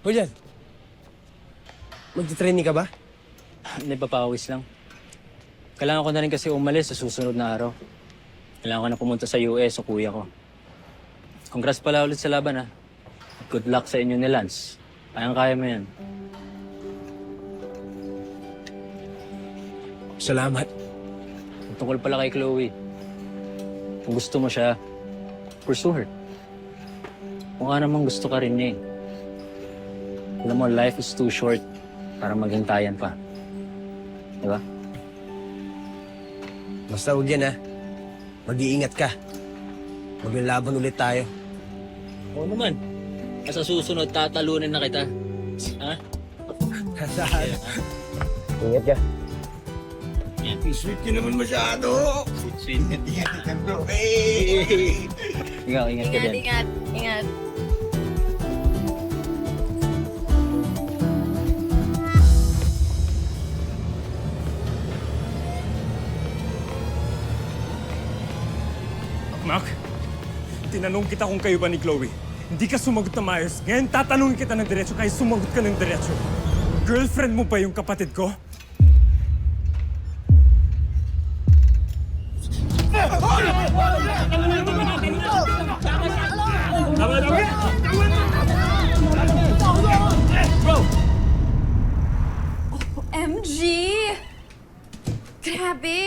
O yan, magti-training ka ba? Hindi, papawis lang. Kailangan ko na rin kasi umalis sa susunod na araw. Kailangan ko na pumunta sa US o kuya ko. Congrats pala ulit sa laban, ha. Good luck sa inyo ni Lance. Kayang-kaya mo yan. Salamat. Tungkol pala kay Chloe. Kung gusto mo siya, pursue her. Mukha namang gusto ka rin niya eh. Alam mo, life is too short para maghintayan pa. Diba? Basta huwag yan, ha. Mag-iingat ka. Maglalaban ulit tayo. Oo naman. Sa susunod, tatalunin na kita. Ha? Ingat ka. Yan. Sweet ka naman masyado. Sweet. Ingat ka, bro. Hey! Ikaw, ingat ka din. Ingat. Mac, tinanong kita kung kayo ba ni Chloe. Hindi ka sumagot na maayos. Ngayon tatanungin kita ng diretso, kaya sumagot ka ng diretso. Girlfriend mo ba yung kapatid ko? MG! Grabe!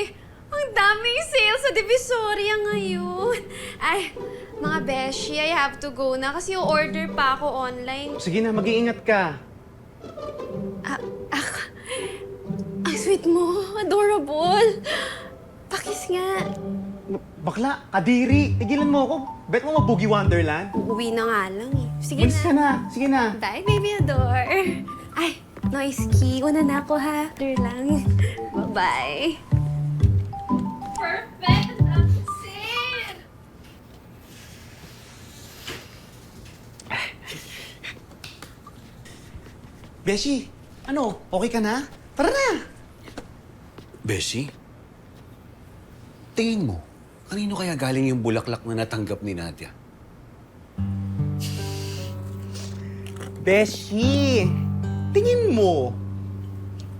Ang daming sales sa Divisoria ngayon. Ay, mga beshi, I have to go na kasi order pa ako online. Sige na, mag-iingat ka. Ang sweet mo. Adorable. Pakis nga. Bakla, kadiri, tigilan mo ako. Bet mo mag-Boogie Wonderland? Uuwi na nga lang eh. Sige Malis ka na, sige na. Bye, baby adore. Ay, noise key. Una na ako ha. After lang. Bye-bye. Perfect! That's it! Beshi, ano, okay ka na? Tara na! Beshi? Tingin mo, kanino kaya galing yung bulaklak na natanggap ni Nadia? Beshi, tingin mo,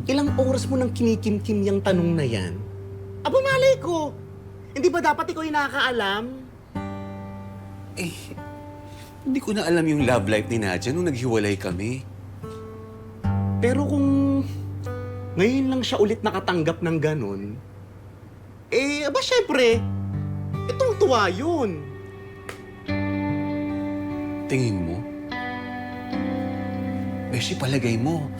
ilang oras mo nang kinikimkim yung tanong na yan? Aba, malay ko. Hindi ba dapat ikaw yung nakakaalam? Eh, hindi ko na alam yung love life ni Nadia nung naghiwalay kami. Pero kung ngayon lang siya ulit nakatanggap ng ganun, eh, aba, syempre, itong tuwa yun. Tingin mo? Beshi, palagay mo,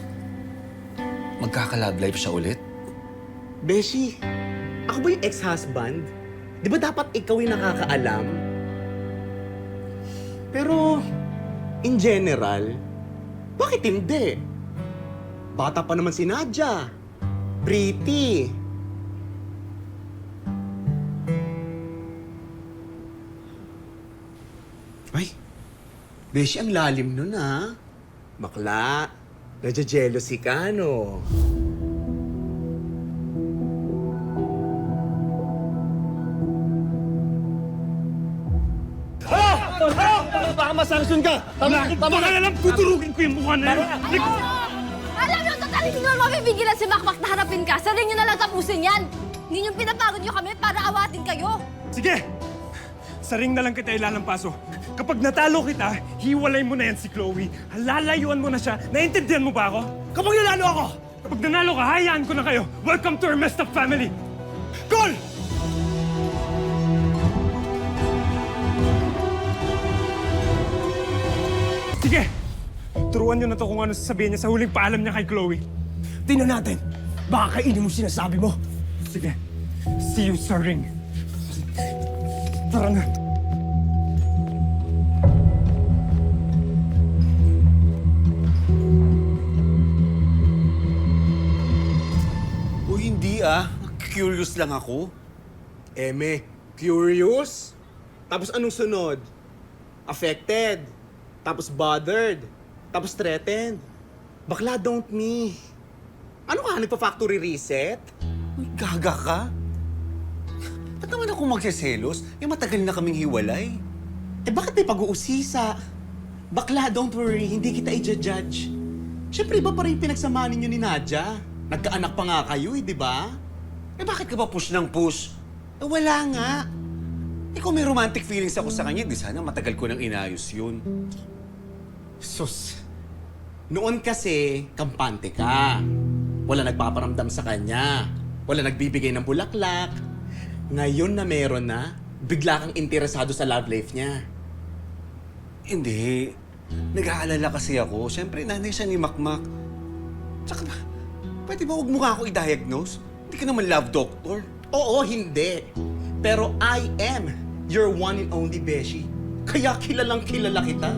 magkaka-love life siya ulit? Beshi, ako ba yung ex-husband? Di ba dapat ikaw yung nakakaalam? Pero, in general, bakit hindi? Bata pa naman si Nadia. Pretty. Ay, Beshi, ang lalim nun ha. Bakla, nadya-jealousy ka, no? Baka masanction ka! Tama ka na lang, tuturugin ko yung mukha na yan! Alam niyo, total, hindi naman mapipigilan si Makmak na harapin ka. Sa rin niyo na lang tapusin yan. Hindi niyo pinapagod niyo kami para awatin kayo. Sige! Sa ring na lang kita ilalampaso. Kapag natalo kita, hiwalay mo na yan si Chloe. Lalayuan mo na siya. Naintindihan mo ba ako? Kapag nanalo ako! Kapag nanalo ka, hayaan ko na kayo. Welcome to our messed up family! Call! Sige! Turuan niyo na to kung ano sasabihin niya sa huling paalam niya kay Chloe. Tingnan natin. Baka kainin mo sinasabi mo. Sige. See you sa ring. Tara na. O hindi ah, curious lang ako. Eme, curious? Tapos anong sunod? Affected. Tapos bothered. Tapos threatened. Bakla, don't me. Ano ka, nagpa-factory reset? Uy, gaga ka? Ba't naman ako magsiselos? Eh, matagal na kaming hiwalay. Eh bakit may pag-uusisa? Bakla, don't worry. Hindi kita i-judge. Siyempre, iba pa rin pinagsamahan ninyo ni Nadia. Nagkaanak pa nga kayo, di ba? Eh bakit ka ba push ng push? Eh wala nga. Eh kung may romantic feelings ako sa kanya, di sana matagal ko nang inayos yun. Sus. Noon kasi, kampante ka. Wala nagpaparamdam sa kanya. Wala nagbibigay ng bulaklak. Ngayon na meron na, bigla kang interesado sa love life niya. Hindi. Nag-aalala kasi ako. Siyempre, nanay siya ni Makmak. Tsaka, pwede ba huwag mo nga ako i-diagnose? Hindi ka naman love doctor. Oo, hindi. Pero I am your one and only Beshi. Kaya kilalang kilala kita.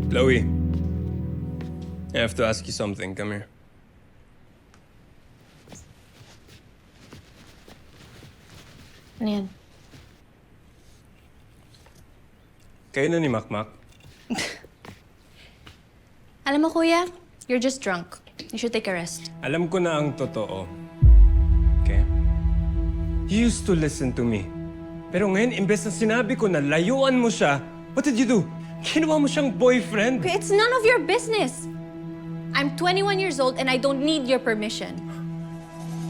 Chloe, I have to ask you something. Come here. Ano yan? Kayo na ni Makmak. Alam mo, kuya, you're just drunk. You should take a rest. Alam ko na ang totoo. Okay? You used to listen to me. Pero ngayon, imbes na sinabi ko na layuan mo siya, what did you do? Ginawa mo siyang boyfriend. Okay, it's none of your business. I'm 21 years old and I don't need your permission.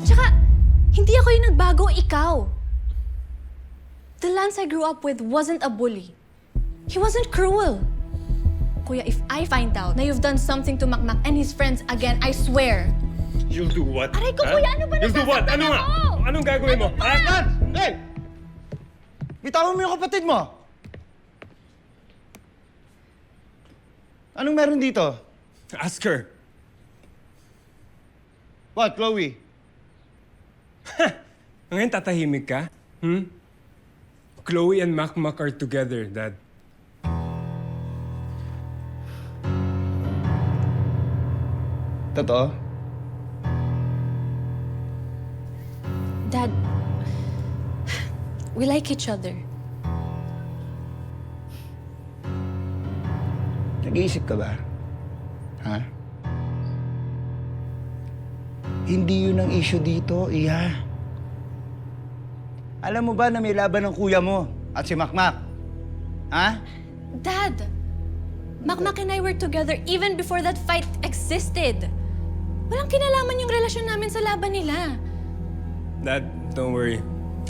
Tsaka, hindi ako yung nagbago, ikaw. The Lance I grew up with wasn't a bully. He wasn't cruel. Kuya, if I find out na you've done something to Makmak and his friends again, I swear. You'll do what? Aray ko, Ha? kuya, ano ba You'll do what? nasasaktan Ano nga? ako? Anong gagawin mo? Ha? Lance! Hey! Bitawan mo yung kapatid mo! Anong meron dito? Ask her. What, Chloe? Ngayon tatahimik ka? Chloe and Makmak are together, Dad. Totoo? Dad, we like each other. Nag-iisip ka ba? Ha? Hindi yun ang issue dito, Iha. Alam mo ba na may laban ng kuya mo at si Makmak? Ha? Dad, Makmak and I were together even before that fight existed. Walang kinalaman yung relasyon namin sa laban nila. Dad, don't worry.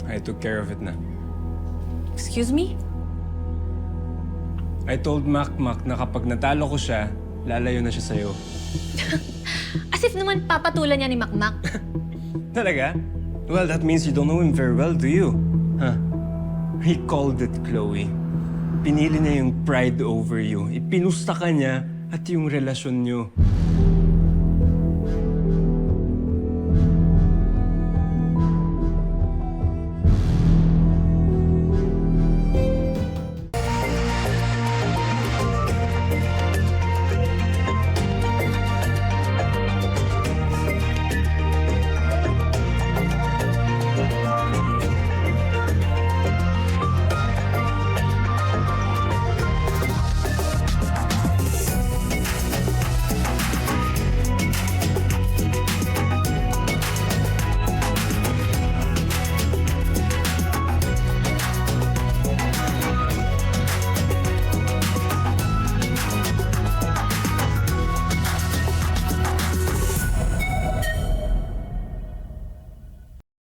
I took care of it na. Excuse me? I told Makmak na kapag natalo ko siya, lalayo na siya sa'yo. As if naman papatulan niya ni Makmak. Talaga? Well, that means you don't know him very well, do you? Huh? He called it, Chloe. Pinili niya yung pride over you. Ipinusta ka niya at yung relasyon niyo.